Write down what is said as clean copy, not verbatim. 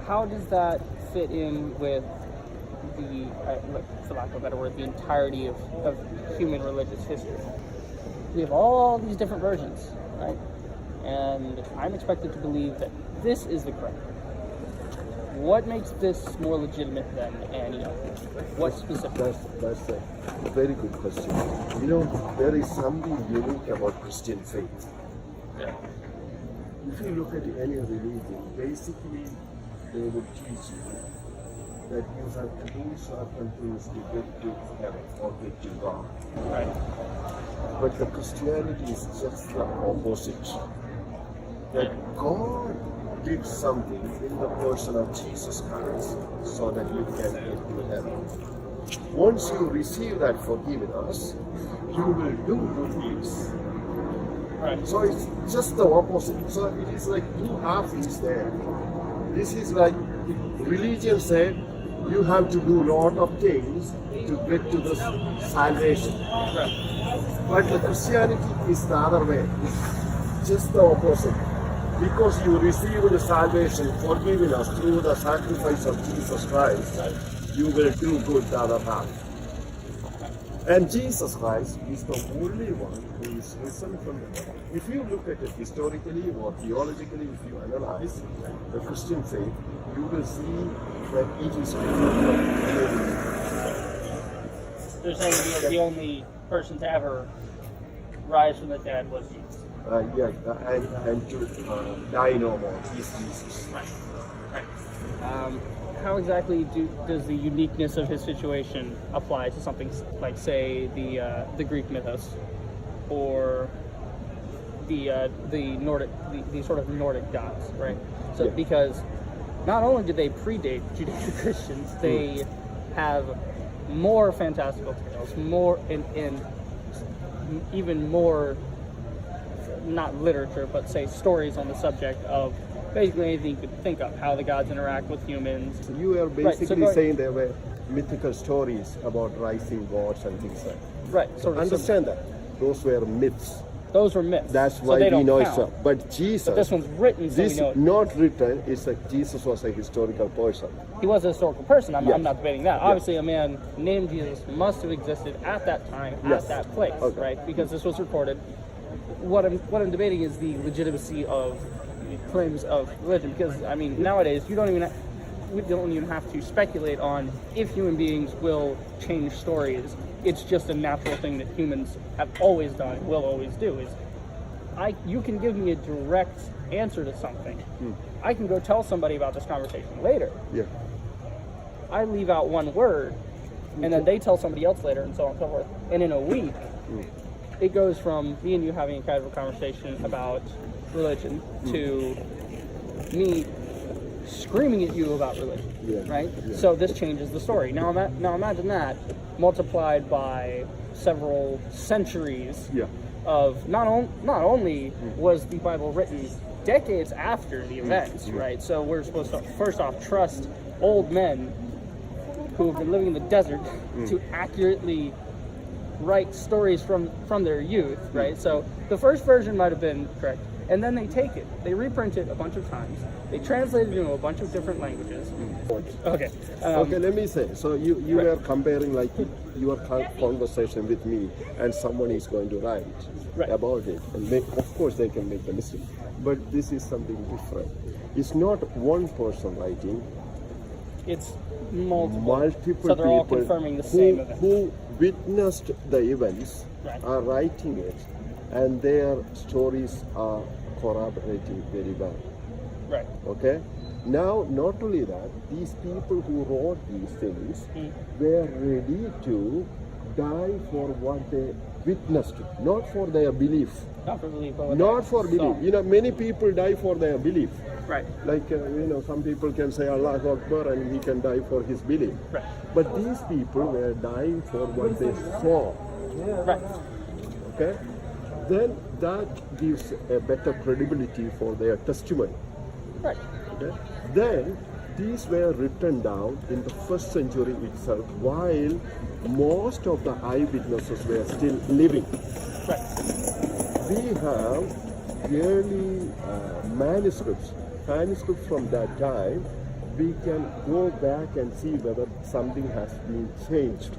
how does that fit in with the, for lack of a better word, the entirety of human religious history? We have all these different versions, right? And I'm expected to believe that this is the correct one. What makes this more legitimate than any other? What specifically? That's a very good question. There is something unique about Christian faith. Yeah. If you look at any religion, basically they would teach you that you have to do certain things to get to heaven or get to God. Right. But the Christianity is just the opposite. That God did something in the person of Jesus Christ so that you can get to heaven. Once you receive that forgiveness, you will do good deeds. Right. So it's just the opposite. So it is like two halves there. This is like religion said you have to do a lot of things to get to the salvation. Right. But the Christianity is the other way. It's just the opposite. Because you receive the salvation, forgiveness through the sacrifice of Jesus Christ, you will do good the other half. And Jesus Christ is the only one who is risen from the dead. If you look at it historically or theologically, if you analyze the Christian faith, you will see that it is different from any. They're saying the only person to ever rise from the dead was Jesus. And to die no more is Jesus. Right. How exactly does the uniqueness of his situation apply to something like, say, the Greek mythos, or the Nordic, the sort of Nordic gods, right? So because not only do they predate Judeo-Christians, they have more fantastical tales, more and even more, not literature, but say stories on the subject of basically anything you could think of, how the gods interact with humans. So you are basically saying there were mythical stories about rising gods and things like that. Right. So understand that. Those were myths. Those were myths. That's so why they we don't know count. it's but Jesus. But this one's written, so this we know it. not written. It's like Jesus was a historical person. He was a historical person. I'm Yes. not debating that. Yes. Obviously, a man named Jesus must have existed at that time, Yes. at that place, Okay. right? Because this was recorded. What I'm debating is the legitimacy of the claims of religion. Because I mean, nowadays we don't even have to speculate on if human beings will change stories. It's just a natural thing that humans have always done, will always do. You can give me a direct answer to something. I can go tell somebody about this conversation later. Yeah. I leave out one word, and then they tell somebody else later, and so on and so forth. And in a week, it goes from me and you having a casual conversation about religion to me screaming at you about religion, right? Yeah. So this changes the story. Now imagine that multiplied by several centuries of not only was the Bible written decades after the events, right? So we're supposed to first off trust old men who have been living in the desert to accurately write stories from their youth, right? So the first version might have been correct, and then they take it, they reprint it a bunch of times, they translate it into a bunch of different languages. Okay. Okay, let me say. So you were comparing like your conversation with me, and someone is going to write about it, and of course they can make a mistake. But this is something different. It's not one person writing. It's multiple so they're people all confirming the same event. Who witnessed the events are writing it, and their stories are corroborating very well. Right. Okay? Now, not only that, these people who wrote these things were ready to die for what they witnessed, not for their belief. Not for belief, but not for belief. You know, many people die for their belief. Right. Like, some people can say Allah Akbar and he can die for his belief. Right. But these people were dying for what they saw. Right. Okay? Then that gives a better credibility for their testimony. Right. Okay? Then these were written down in the first century itself, while most of the eyewitnesses were still living. Right. We have early manuscripts from that time we can go back and see whether something has been changed.